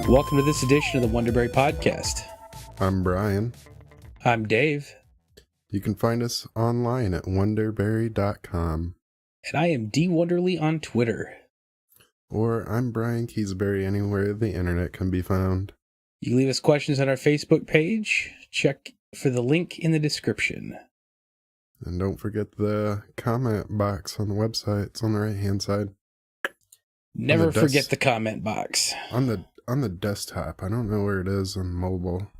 Welcome to this edition of the WonderBury podcast. I'm Brian. I'm Dave. You can find us online at WonderBury.com. And I am D. Wonderly on Twitter. Or I'm Brian Keysbury anywhere the internet can be found. You can leave us questions on our Facebook page. Check for the link in the description. And don't forget the comment box on the website. It's on the right-hand side. Never forget the comment box. On the desktop. I don't know where it is on mobile,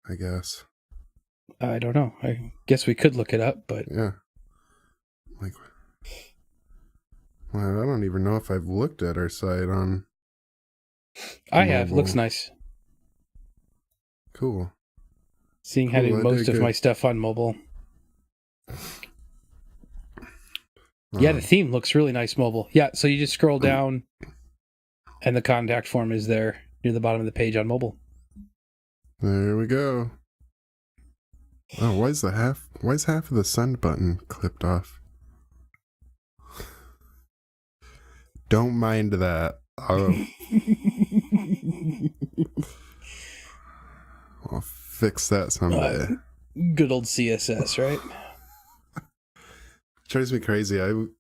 I guess. I don't know. I guess we could look it up, but... Yeah. Well, I don't even know if I've looked at our site on... I have. Looks nice. Cool. Seeing how to do most of my stuff on mobile. Yeah, the theme looks really nice mobile. Yeah, so you just scroll down and the contact form is there near the bottom of the page on mobile. There we go. Oh, why is half of the send button clipped off? Don't mind that. I'll fix that someday. Good old CSS, right? Drives me crazy. I'm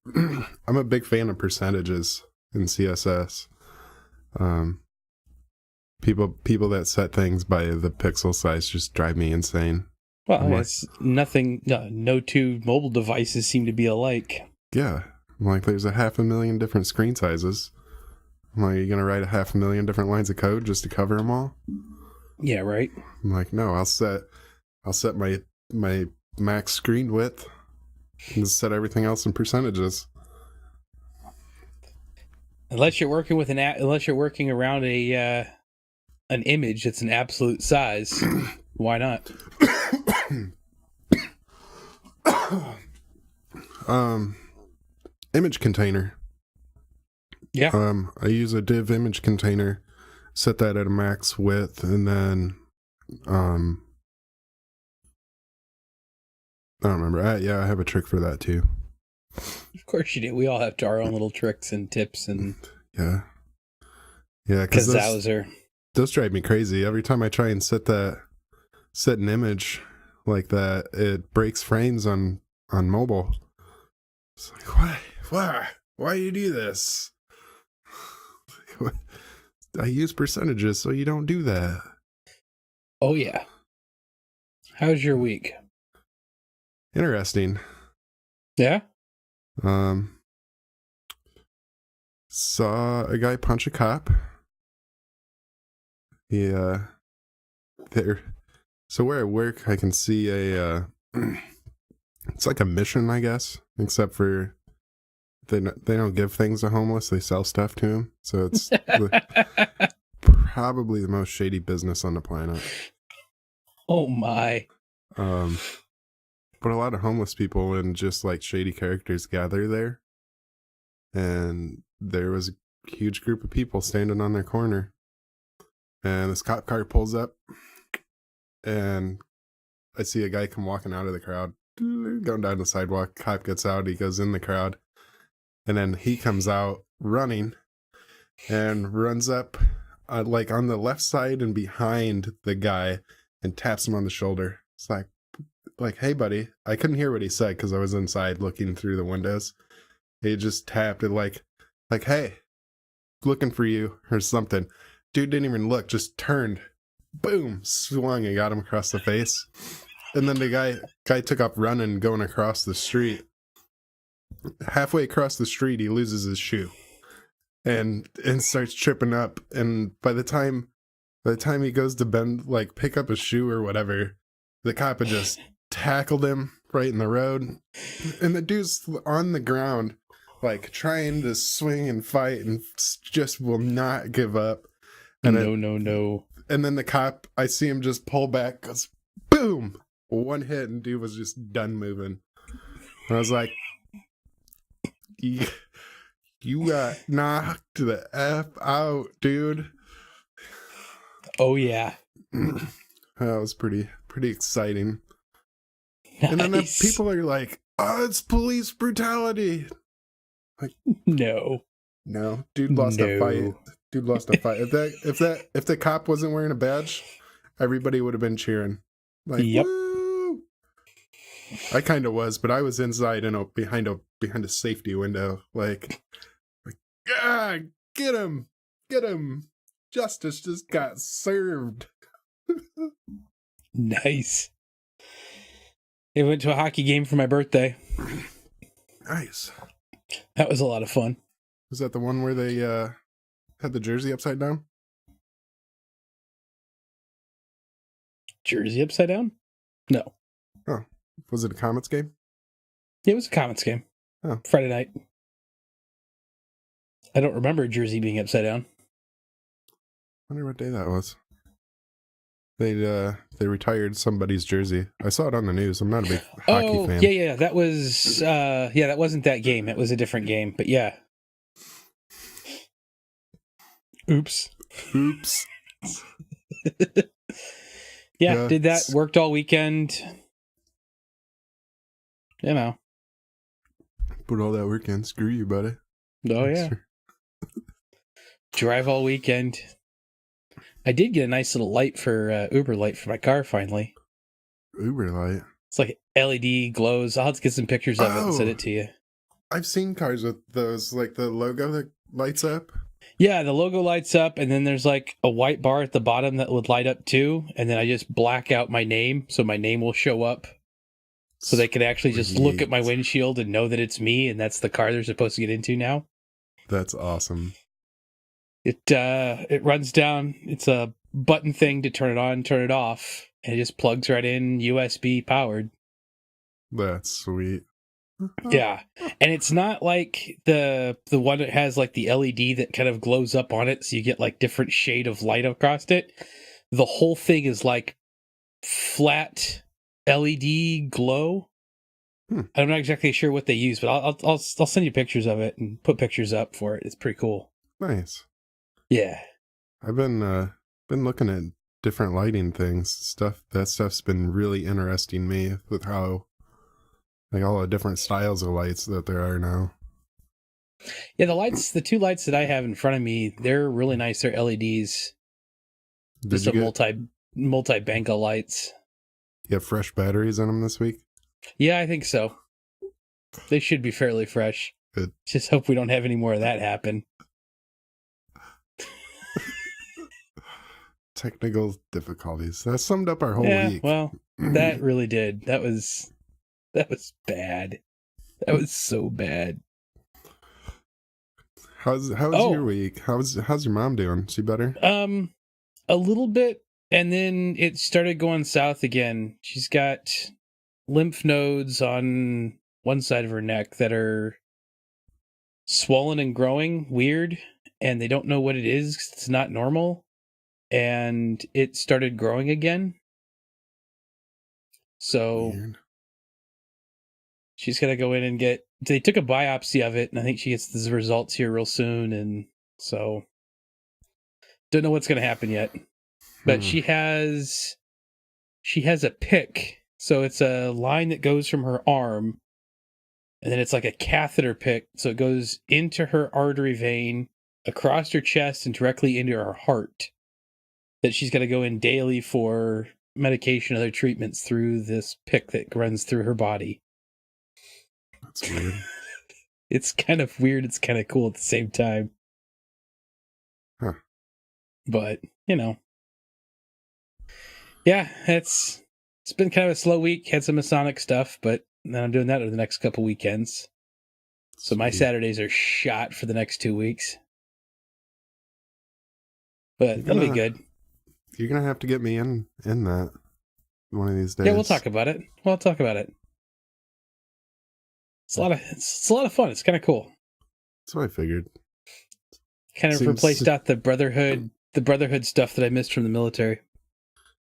a big fan of percentages in CSS. People that set things by the pixel size just drive me insane. Well, it's nothing. No two mobile devices seem to be alike. Yeah, like there's 500,000 different screen sizes. I'm like, are you gonna write 500,000 different lines of code just to cover them all? Yeah, right. I'm like, no, I'll set my max screen width and set everything else in percentages. Unless you're working with unless you're working around an image that's an absolute size, why not? Image container. Yeah. I use a div image container, set that at a max width, and then I don't remember. Yeah, I have a trick for that too. Of course you do. We all have our own little tricks and tips and yeah, because those drive me crazy. Every time I try and set an image like that, it breaks frames on mobile. It's like, why do you do this? I use percentages so you don't do that. Oh yeah. How's your week? Interesting. Yeah? Saw a guy punch a cop. Yeah. So where I work, I can see it's like a mission, I guess, except for they don't give things to homeless, they sell stuff to them. So it's probably the most shady business on the planet. Oh my. But a lot of homeless people and just like shady characters gather there. And there was a huge group of people standing on their corner. And this cop car pulls up. And I see a guy come walking out of the crowd. Going down the sidewalk. Cop gets out. He goes in the crowd. And then he comes out running. And runs up like on the left side and behind the guy. And taps him on the shoulder. It's like, hey, buddy. I couldn't hear what he said because I was inside looking through the windows. He just tapped it like, hey, looking for you or something. Dude didn't even look, just turned. Boom, swung and got him across the face. And then the guy took up running, going across the street. Halfway across the street, he loses his shoe and starts tripping up. And by the time he goes to bend, like pick up his shoe or whatever, the cop had just tackled him right in the road. And the dude's on the ground, like trying to swing and fight and just will not give up. And No. And then the cop, I see him just pull back, goes boom, one hit, and dude was just done moving. And I was like, you got knocked the F out, dude. Oh yeah. That was pretty exciting. Nice. And then the people are like, oh, it's police brutality. Like, no. No, dude lost a fight. No. Dude lost a fight. If the cop wasn't wearing a badge, everybody would have been cheering. Like, Yep. woo! I kind of was, but I was inside behind a safety window, like ah, get him, justice just got served. Nice. I went to a hockey game for my birthday. Nice. That was a lot of fun. Was that the one where they had the jersey upside down? Jersey upside down? No. Oh, was it a Comets game? It was a Comets game. Oh. Friday night. I don't remember Jersey being upside down. I wonder what day that was. They retired somebody's jersey. I saw it on the news. I'm not a big hockey fan. Yeah. That was that wasn't that game. It was a different game. But yeah. Oops. Yeah, did that. Worked all weekend. You know. Put all that work in. Screw you, buddy. Oh, yeah. Drive all weekend. I did get a nice little light for Uber light for my car finally. Uber light? It's like LED glows. I'll have to get some pictures of it and send it to you. I've seen cars with those, like the logo that lights up. Yeah, the logo lights up, and then there's like a white bar at the bottom that would light up too, and then I just black out my name, so my name will show up. So they could actually just look at my windshield and know that it's me, and that's the car they're supposed to get into now. That's awesome. It runs down. It's a button thing to turn it on, turn it off, and it just plugs right in, USB powered. That's sweet. Yeah, and it's not like the one that has like the LED that kind of glows up on it, so you get like different shade of light across it. The whole thing is like flat LED glow. I'm not exactly sure what they use, but I'll send you pictures of it and put pictures up for it. It's pretty cool. Nice. Yeah, I've been looking at different lighting things. That stuff's been really interesting me with how, like, all the different styles of lights that there are now. Yeah, the two lights that I have in front of me, they're really nice. They're LEDs. Just a multi-bank of lights. You have fresh batteries in them this week? Yeah, I think so. They should be fairly fresh. Good. Just hope we don't have any more of that happen. Technical difficulties. That summed up our whole week. Well, that really did. That was bad. That was so bad. How's your week? How's your mom doing? She better? A little bit, and then it started going south again. She's got lymph nodes on one side of her neck that are swollen and growing weird, and they don't know what it is 'cause it's not normal. And it started growing again. So weird. She's got to go in and they took a biopsy of it, and I think she gets the results here real soon. And so don't know what's going to happen yet, but she has a pick. So it's a line that goes from her arm, and then it's like a catheter pick. So it goes into her artery vein, across her chest, and directly into her heart. That she's got to go in daily for medication and other treatments through this pick that runs through her body. That's weird. It's kind of weird. It's kind of cool at the same time. Huh. But, yeah, it's been kind of a slow week. Had some Masonic stuff, but then I'm doing that over the next couple weekends. So my Saturdays are shot for the next 2 weeks. But that'll be good. You're going to have to get me in that one of these days. Yeah, we'll talk about it. It's a lot of fun. It's kind of cool. That's what I figured. Kind of replaced out the brotherhood stuff that I missed from the military.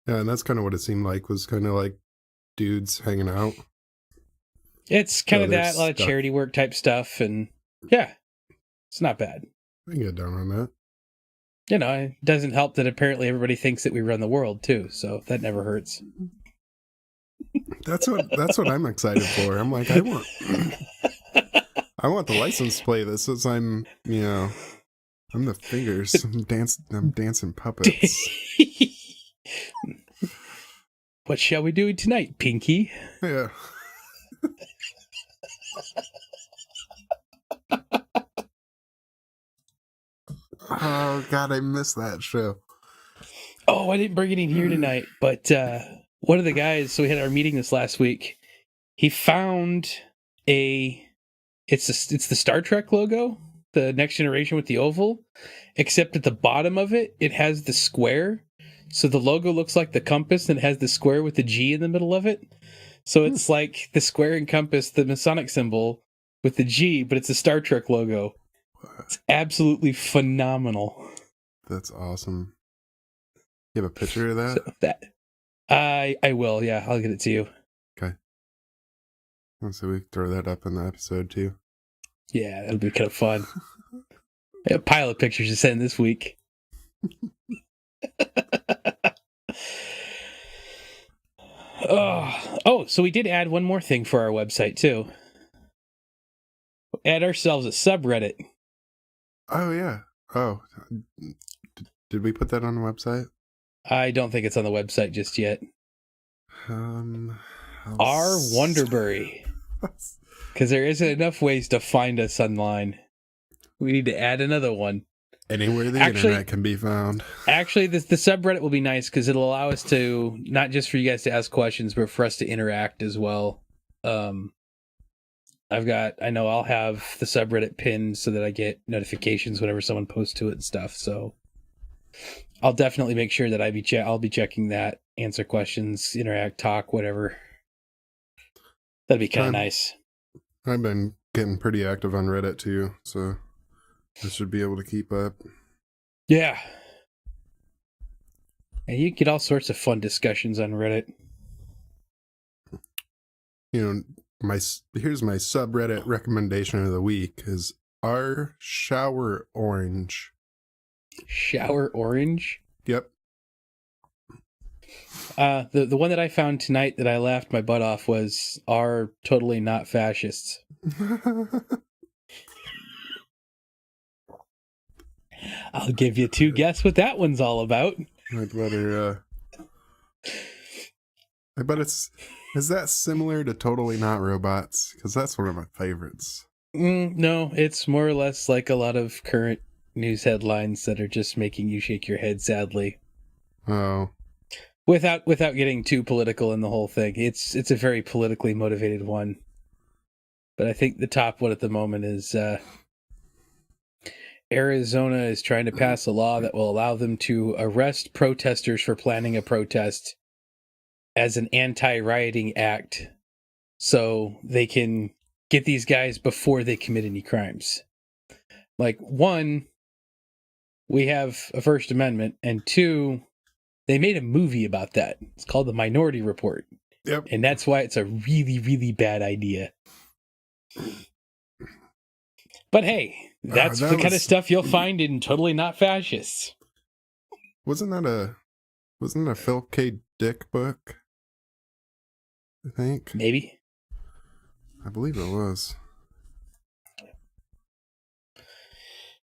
Yeah, and that's kind of what it seemed like, was kind of like dudes hanging out. It's kind of that, a lot of charity work type stuff, and yeah, it's not bad. I can get down on that. It doesn't help that apparently everybody thinks that we run the world too, so that never hurts. That's what I'm excited for. I'm like, I I want the license plate that says I'm the fingers. I'm dancing puppets. What shall we do tonight, Pinky? Yeah. Oh God, I missed that show. Oh, I didn't bring it in here tonight, but one of the guys, so we had our meeting this last week, he found it's the Star Trek logo, the Next Generation with the oval, except at the bottom of it, it has the square. So the logo looks like the compass and it has the square with the G in the middle of it. So it's like the square and compass, the Masonic symbol with the G, but it's a Star Trek logo. It's absolutely phenomenal. That's awesome. You have a picture of that? So that I will, yeah, I'll get it to you. Okay. So we throw that up in the episode too. Yeah, that'll be kind of fun. I have a pile of pictures to send this week. So we did add one more thing for our website too. Add ourselves a subreddit. Oh yeah. Oh, did we put that on the website? I don't think it's on the website just yet. Our WonderBury. Because there isn't enough ways to find us online. We need to add another one. Anywhere the internet can be found. Actually, the subreddit will be nice because it'll allow us to, not just for you guys to ask questions, but for us to interact as well. I'll have the subreddit pinned so that I get notifications whenever someone posts to it and stuff. So I'll definitely make sure that I'll be checking that, answer questions, interact, talk, whatever. That'd be kind of nice. I've been getting pretty active on Reddit too, so I should be able to keep up. Yeah. And you get all sorts of fun discussions on Reddit. Here's my subreddit recommendation of the week is our shower orange. Shower orange? Yep. The one that I found tonight that I laughed my butt off was "Are totally not fascists." I'll give you two guess what that one's all about. I bet is that similar to Totally Not Robots? Because that's one of my favorites. No, it's more or less like a lot of current news headlines that are just making you shake your head sadly. Oh. Without getting too political in the whole thing. It's a very politically motivated one. But I think the top one at the moment is Arizona is trying to pass a law that will allow them to arrest protesters for planning a protest as an anti-rioting act so they can get these guys before they commit any crimes. Like, one, we have a First Amendment, and two, they made a movie about that. It's called The Minority Report. Yep. And that's why it's a really, really bad idea. But hey, that's the kind of stuff you'll find in Totally Not Fascists. Wasn't that a Phil K. Dick book? I think. Maybe. I believe it was.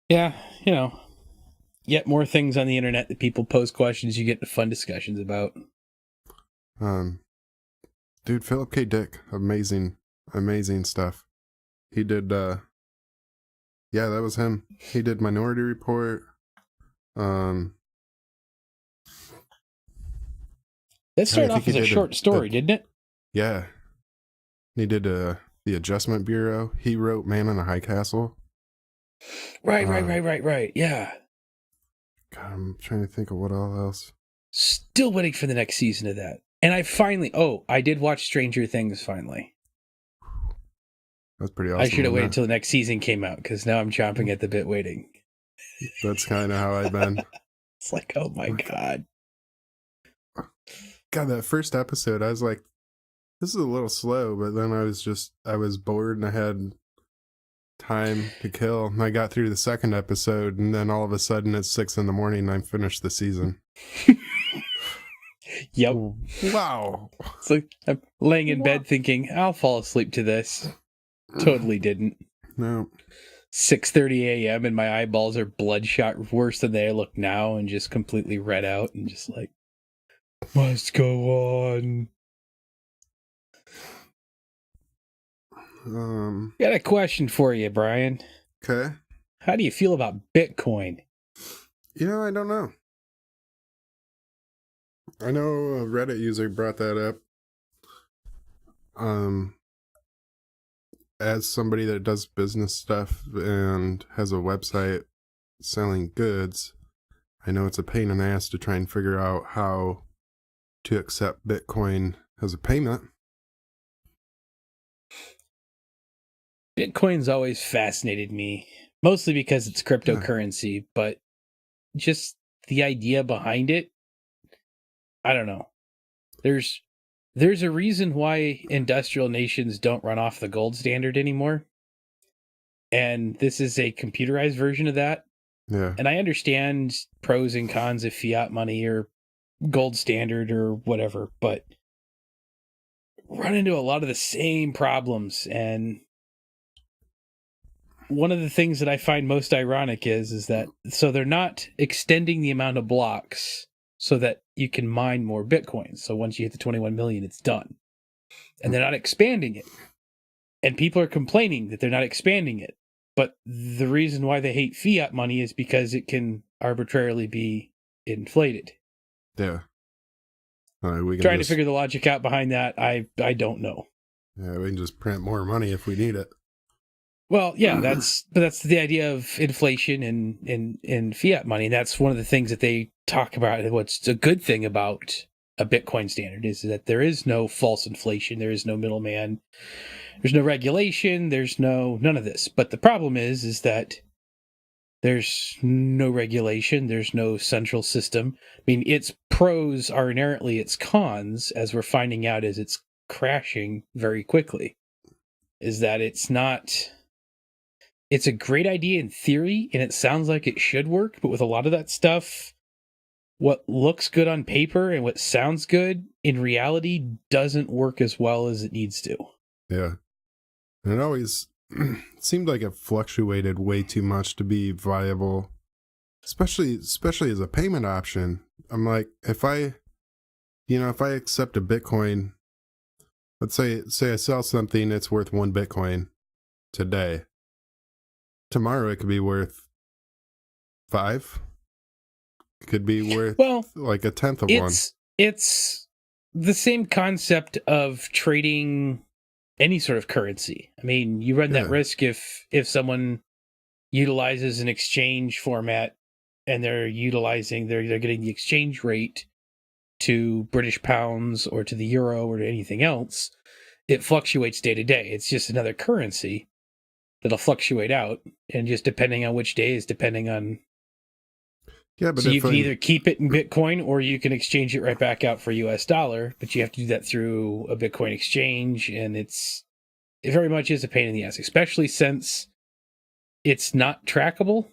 Yeah, yet more things on the internet that people post questions you get into fun discussions about. Dude, Philip K. Dick, amazing stuff. He did, that was him. He did Minority Report. That started off as a short story, didn't it? Yeah. He did The Adjustment Bureau. He wrote Man in a High Castle. Right. Yeah. God, I'm trying to think of what all else. Still waiting for the next season of that. And I did watch Stranger Things finally. That's pretty awesome. I should have waited until the next season came out because now I'm chomping at the bit waiting. That's kind of how I've been. It's like, oh my God. God, that first episode, I was like, this is a little slow, but then I was bored and I had time to kill. And I got through the second episode, and then all of a sudden it's 6 a.m. and I finished the season. Yep. Wow. It's like I'm laying in bed thinking, I'll fall asleep to this. Totally didn't. No. 6:30 a.m. and my eyeballs are bloodshot worse than they look now and just completely red out and just like, must go on. Got a question for you, Brian. Okay. How do you feel about Bitcoin? I don't know. I know a Reddit user brought that up. As somebody that does business stuff and has a website selling goods, I know it's a pain in the ass to try and figure out how to accept Bitcoin as a payment. Bitcoin's always fascinated me, mostly because it's cryptocurrency, but just the idea behind it, I don't know. There's a reason why industrial nations don't run off the gold standard anymore. And this is a computerized version of that. Yeah. And I understand pros and cons of fiat money or gold standard or whatever, but run into a lot of the same problems. And one of the things that I find most ironic is that so they're not extending the amount of blocks so that you can mine more Bitcoins. So once you hit the 21 million, it's done. And they're not expanding it. And people are complaining that they're not expanding it. But the reason why they hate fiat money is because it can arbitrarily be inflated. Yeah. We can Trying to figure the logic out behind that, I don't know. Yeah, we can just print more money if we need it. Well, yeah, that's the idea of inflation and fiat money. And that's one of the things that they talk about. What's a good thing about a Bitcoin standard is that there is no false inflation. There is no middleman. There's no regulation. There's none of this. But the problem is that there's no regulation. There's no central system. I mean, its pros are inherently its cons, as we're finding out as it's crashing very quickly, is that it's a great idea in theory, and it sounds like it should work, but with a lot of that stuff, what looks good on paper and what sounds good in reality doesn't work as well as it needs to. Yeah. And it always seemed like it fluctuated way too much to be viable, especially as a payment option. I'm like, if I accept a Bitcoin, let's say I sell something that's worth 1 Bitcoin today. Tomorrow it could be worth 5. It could be worth like a tenth of one. It's the same concept of trading any sort of currency. I mean, you run that risk if someone utilizes an exchange format and they're getting the exchange rate to British pounds or to the euro or to anything else. It fluctuates day to day. It's just another currency that'll fluctuate out, and just depending on which day is depending on. Yeah, but so you can either keep it in Bitcoin or you can exchange it right back out for US dollar, but you have to do that through a Bitcoin exchange, and it very much is a pain in the ass, especially since it's not trackable.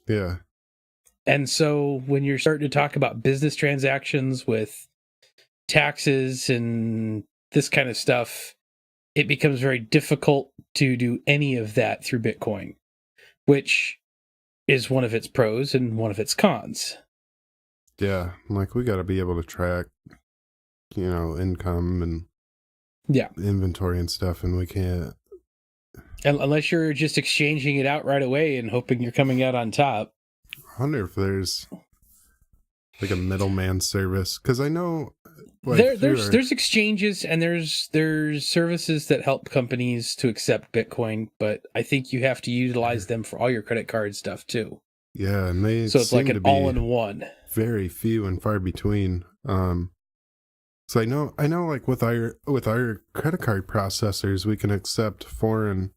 Yeah. And so when you're starting to talk about business transactions with taxes and this kind of stuff, it becomes very difficult to do any of that through Bitcoin, which is one of its pros and one of its cons. Yeah, like we got to be able to track, income and inventory and stuff, and we can't. Unless you're just exchanging it out right away and hoping you're coming out on top. I wonder if there's like a middleman service, because I know there's exchanges and there's services that help companies to accept Bitcoin, but I think you have to utilize them for all your credit card stuff too. Yeah, and so it's like an all-in-one. Very few and far between. So I know like with our credit card processors, we can accept foreign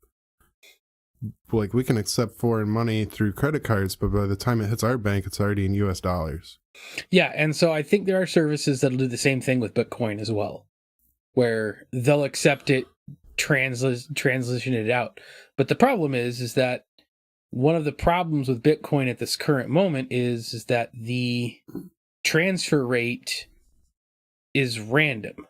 money through credit cards, but by the time it hits our bank, it's already in US dollars. Yeah, and so I think there are services that'll do the same thing with Bitcoin as well, where they'll accept it, transition it out. But the problem is that one of the problems with Bitcoin at this current moment is that the transfer rate is random.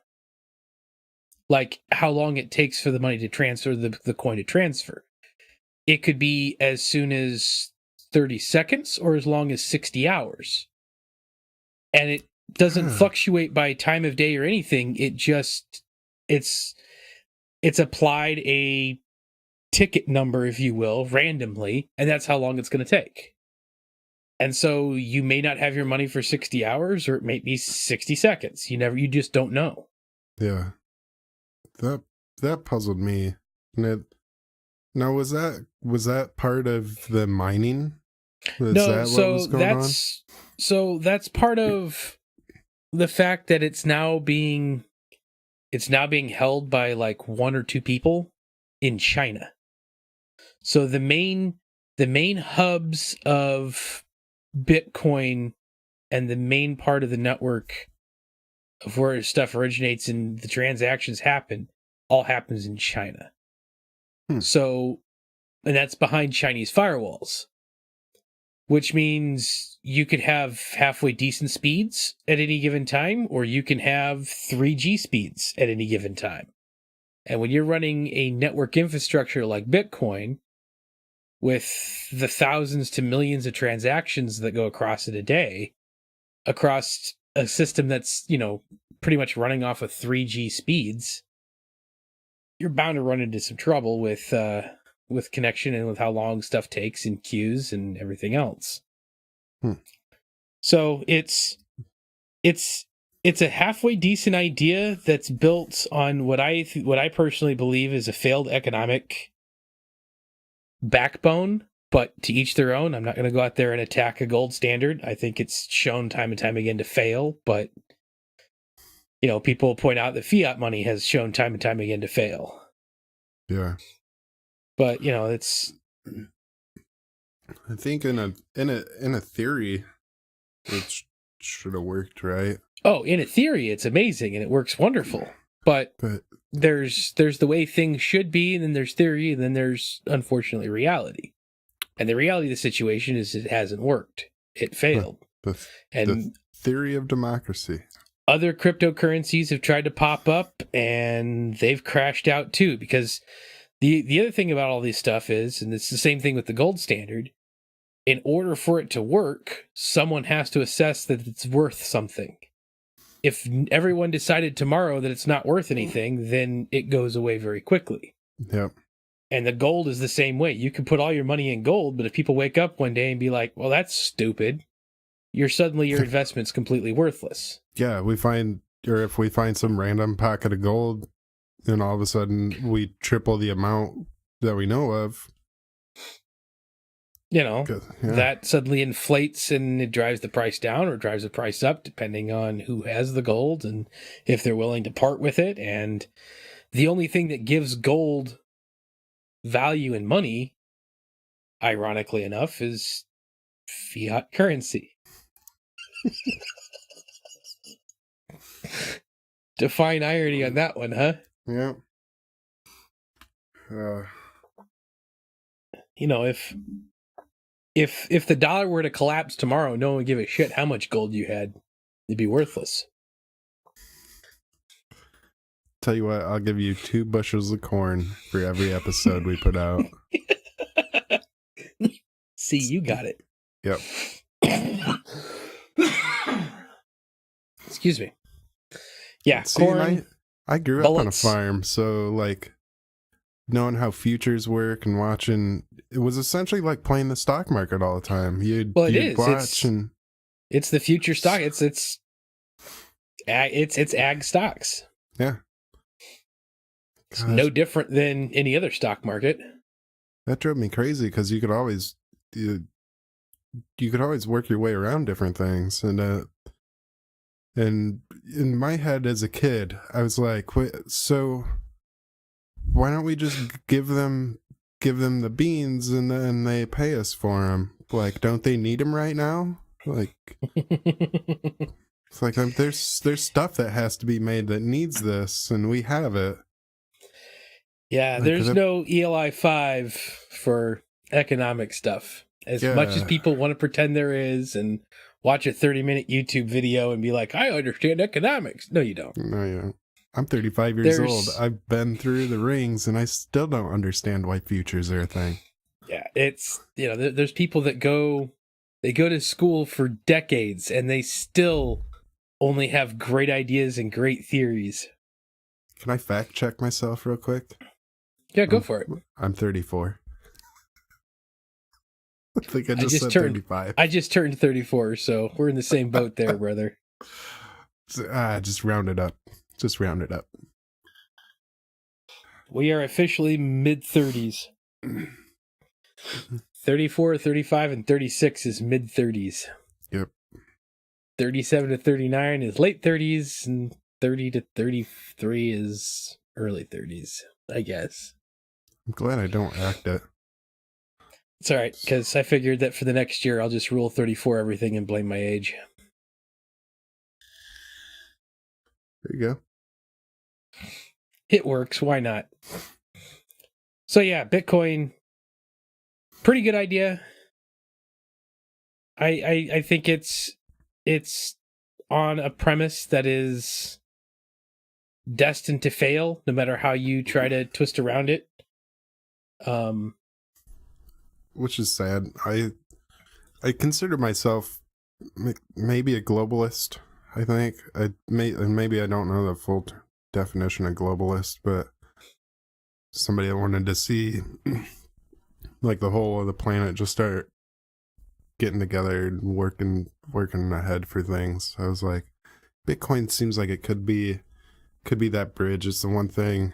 Like how long it takes for the money to transfer, the coin to transfer. it could be as soon as 30 seconds or as long as 60 hours. And it doesn't fluctuate by time of day or anything. It just, it's applied a ticket number, if you will, randomly, and that's how long it's going to take. And so you may not have your money for 60 hours, or it may be 60 seconds. You just don't know. Yeah. That puzzled me. Now, was that part of the mining? So that's part of the fact that it's now being held by like one or two people in China. So the main hubs of Bitcoin and the main part of the network of where stuff originates and the transactions all happens in China. So, and that's behind Chinese firewalls, which means you could have halfway decent speeds at any given time, or you can have 3G speeds at any given time. And when you're running a network infrastructure like Bitcoin, with the thousands to millions of transactions that go across it a day, across a system that's, pretty much running off of 3G speeds, you're bound to run into some trouble with connection and with how long stuff takes in queues and everything else. So it's a halfway decent idea that's built on what I personally believe is a failed economic backbone, but to each their own. I'm not going to go out there and attack a gold standard. I think it's shown time and time again to fail, but people point out that fiat money has shown time and time again to fail. Yeah. But, it's, I think in a theory it should have worked, right? Oh, in a theory it's amazing and it works wonderful. But there's the way things should be, and then there's theory, and then there's unfortunately reality. And the reality of the situation is it hasn't worked. It failed. The theory of democracy. Other cryptocurrencies have tried to pop up and they've crashed out too, because the other thing about all this stuff is, and it's the same thing with the gold standard, in order for it to work, someone has to assess that it's worth something. If everyone decided tomorrow that it's not worth anything, then it goes away very quickly. Yep. And the gold is the same way. You can put all your money in gold, but if people wake up one day and be like, well, that's stupid, your investment's completely worthless. Yeah, if we find some random pocket of gold, and all of a sudden we triple the amount that we know of. That suddenly inflates and it drives the price down or drives the price up, depending on who has the gold and if they're willing to part with it. And the only thing that gives gold value in money, ironically enough, is fiat currency. Define irony on that one, huh? Yeah. If the dollar were to collapse tomorrow, no one would give a shit how much gold you had. It'd be worthless. Tell you what, I'll give you 2 bushels of corn for every episode we put out. See, you got it. Yep. Excuse me. Yeah, see, corn. I grew up on a farm, so knowing how futures work and watching, it was essentially like playing the stock market all the time. You'd watch it's the future stock. It's ag stocks. Yeah. It's no different than any other stock market. That drove me crazy because you could always work your way around different things, and in my head as a kid, I was like, wait, so why don't we just give them the beans and then they pay us for them? Like, don't they need them right now? Like, it's like there's stuff that has to be made that needs this, and we have it. Yeah, there's no ELI 5 for economic stuff. As much as people want to pretend there is, and watch a 30-minute YouTube video and be like, I understand economics. No, you don't. No, you don't. I'm 35 years old. I've been through the rings, and I still don't understand why futures are a thing. Yeah, it's, there's people that go to school for decades and they still only have great ideas and great theories. Can I fact check myself real quick? Yeah, go for it. I'm 34. I think I just said turned 35. I just turned 34, so we're in the same boat there, brother. Just round it up. Just round it up. We are officially mid-30s. 34, 35, and 36 is mid-30s. Yep. 37 to 39 is late 30s, and 30 to 33 is early 30s, I guess. I'm glad I don't act it. It's all right, because I figured that for the next year, I'll just rule 34 everything and blame my age. There you go. It works. Why not? So yeah, Bitcoin, pretty good idea. I think it's on a premise that is destined to fail, no matter how you try to twist around it. Which is sad. I consider myself maybe a globalist. I think maybe I don't know the full definition of globalist, but somebody that wanted to see like the whole of the planet just start getting together and working ahead for things. I was like, Bitcoin seems like it could be that bridge. It's the one thing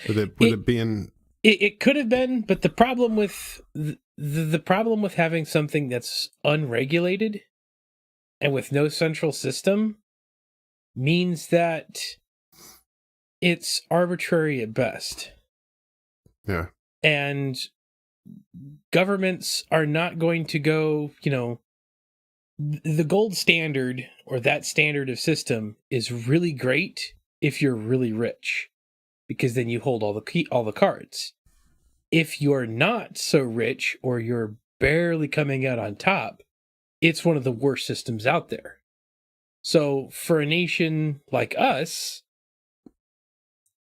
with it being. It could have been, but the problem with the problem with having something that's unregulated and with no central system means that it's arbitrary at best. Yeah. And governments are not going to go, the gold standard or that standard of system is really great if you're really rich, because then you hold all the cards. If you're not so rich or you're barely coming out on top, it's one of the worst systems out there. So for a nation like us,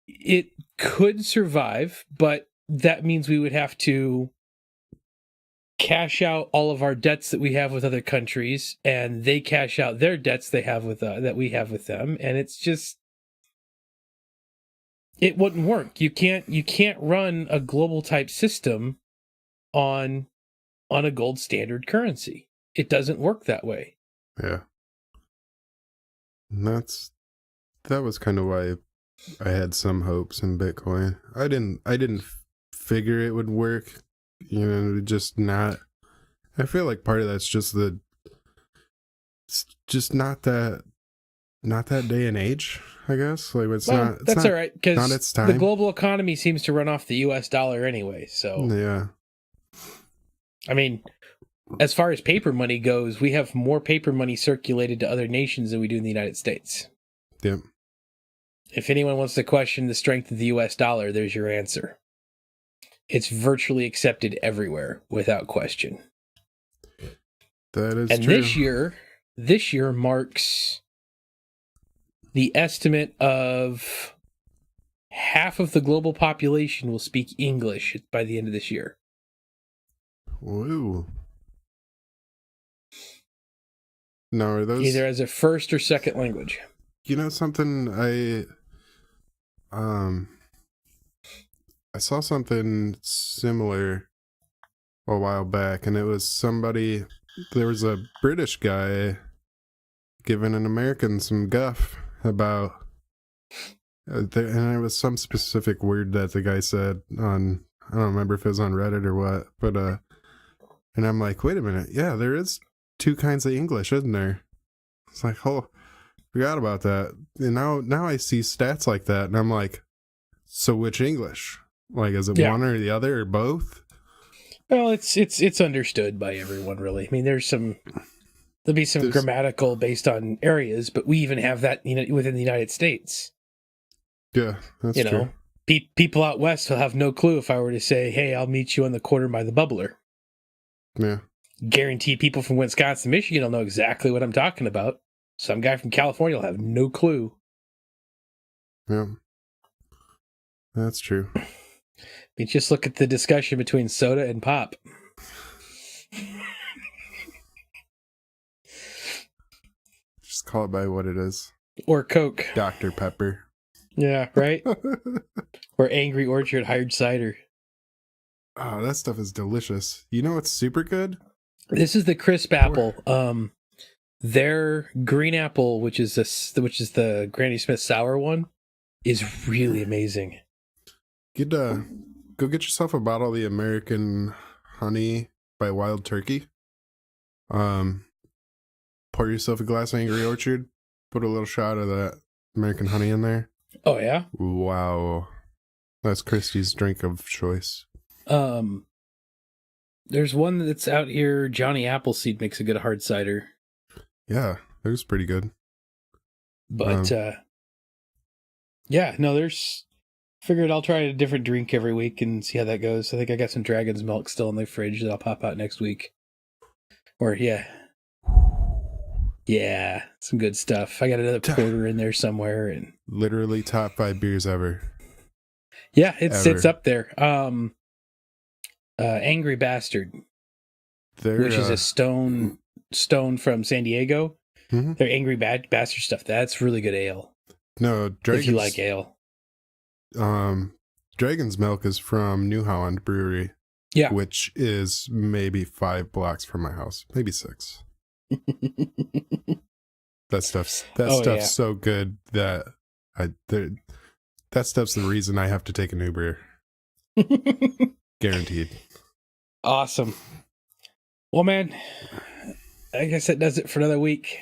it could survive, but that means we would have to cash out all of our debts that we have with other countries, and they cash out their debts they have with that we have with them, and it's just, it wouldn't work. You can't run a global type system on a gold standard currency. It doesn't work that way. Yeah. And that was kind of why I had some hopes in Bitcoin. I didn't figure it would work. Just not. I feel like part of that's just it's just not that day and age, I guess. Like That's all right, because time. The global economy seems to run off the US dollar anyway. So yeah. I mean, as far as paper money goes, we have more paper money circulated to other nations than we do in the United States. Yep. If anyone wants to question the strength of the US dollar, there's your answer. It's virtually accepted everywhere without question. That is and true. And this year marks the estimate of half of the global population will speak English by the end of this year. Whoa. Now, are those either as a first or second language? Something I saw something similar a while back, and it was there was a British guy giving an American some guff about, and it was some specific word that the guy said on, I don't remember if it was on Reddit or what, but, and I'm like, wait a minute, yeah, there is two kinds of English, isn't there? It's like, oh, forgot about that. And now I see stats like that, and I'm like, so which English? Like, is it one or the other or both? Well, it's understood by everyone, really. I mean, there'll be some grammatical based on areas, but we even have that, within the United States. Yeah, that's true. People out west will have no clue if I were to say, "Hey, I'll meet you on the corner by the Bubbler." Yeah. Guarantee people from Wisconsin, Michigan will know exactly what I'm talking about. Some guy from California will have no clue. Yeah. That's true. You just look at the discussion between soda and pop. Just call it by what it is. Or Coke. Dr. Pepper. Yeah, right? Or Angry Orchard hard cider. Oh, that stuff is delicious. You know what's super good? This is the crisp apple. Their green apple, which is the Granny Smith sour one, is really amazing. Go get yourself a bottle of the American Honey by Wild Turkey. Pour yourself a glass of Angry Orchard. Put a little shot of that American Honey in there. Oh yeah? Wow. That's Christy's drink of choice. There's one that's out here. Johnny Appleseed makes a good hard cider. Yeah, it was pretty good. But yeah, no, figured I'll try a different drink every week and see how that goes. I think I got some Dragon's Milk still in the fridge that I'll pop out next week. Or yeah, some good stuff. I got another porter in there somewhere, and literally top 5 beers ever. Yeah, it's up there. Angry Bastard, which is a stone from San Diego. Mm-hmm. Their Angry Bastard stuff. That's really good ale. No, if you like ale. Dragon's Milk is from New Holland Brewery. Yeah, which is maybe 5 blocks from my house, maybe 6. That stuff's so good that that stuff's the reason I have to take an Uber. Guaranteed. Awesome. Well, man, I guess that does it for another week.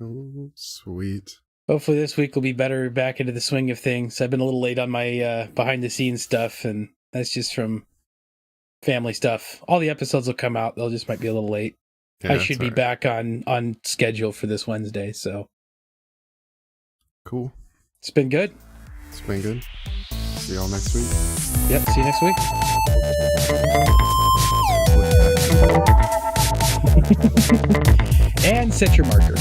Oh, sweet. Hopefully this week will be better, back into the swing of things. I've been a little late on my behind the scenes stuff, and that's just from family stuff. All the episodes will come out. They'll just might be a little late. Yeah, I should be back on schedule for this Wednesday, so. Cool. It's been good. It's been good. See y'all next week. Yep, see you next week. And set your marker.